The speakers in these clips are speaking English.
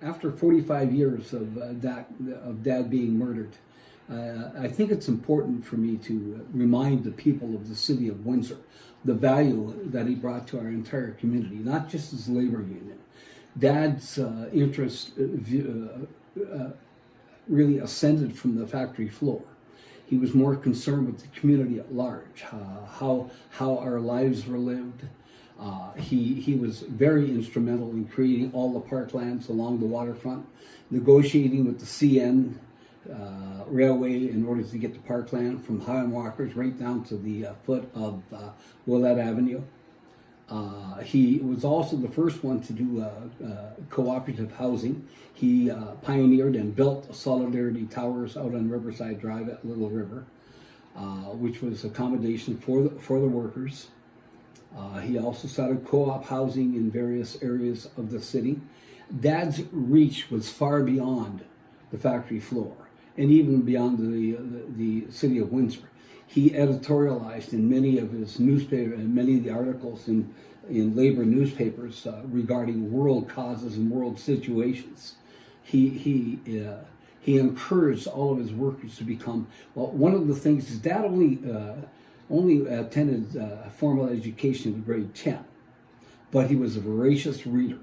after 45 years of Dad being murdered, I think it's important for me to remind the people of the city of Windsor the value that he brought to our entire community, not just as a labor union. Dad's interest really ascended from the factory floor. He was more concerned with the community at large, how our lives were lived. He was very instrumental in creating all the parklands along the waterfront, negotiating with the CN Railway in order to get the parkland from Highland Walkers right down to the foot of Willette Avenue. He was also the first one to do cooperative housing. He pioneered and built Solidarity Towers out on Riverside Drive at Little River, which was accommodation for the workers. He also started co-op housing in various areas of the city. Dad's reach was far beyond the factory floor and even beyond the city of Windsor. He editorialized in many of his newspapers and many of the articles in labor newspapers regarding world causes and world situations. He encouraged all of his workers to become, well, one of the things is Dad only attended formal education in grade 10, but he was a voracious reader.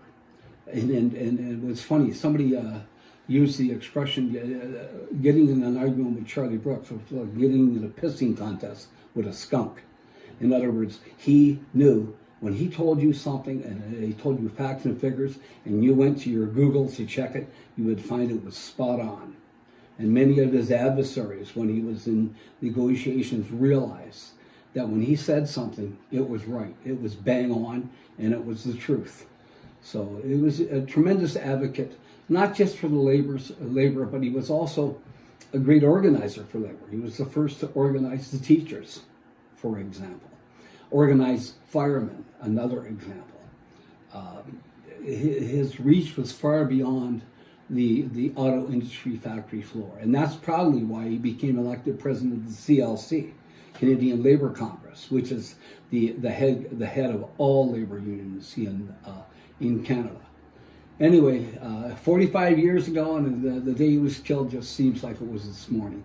And it was funny, somebody used the expression, getting in an argument with Charlie Brooks was like getting in a pissing contest with a skunk. In other words, he knew when he told you something and he told you facts and figures and you went to your Google to check it, you would find it was spot on. And many of his adversaries, when he was in negotiations, realized that when he said something, it was right. It was bang on, and it was the truth. So he was a tremendous advocate, not just for the labor, but he was also a great organizer for labor. He was the first to organize the teachers, for example. Organize firemen, another example. His reach was far beyond the auto industry factory floor. And that's probably why he became elected president of the CLC, Canadian Labour Congress, which is the head of all labor unions in Canada. Anyway, 45 years ago, and the day he was killed just seems like it was this morning.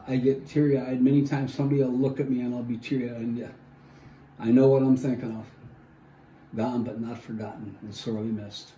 I get teary-eyed many times. Somebody will look at me and I'll be teary-eyed, and I know what I'm thinking of. Gone but not forgotten and sorely missed.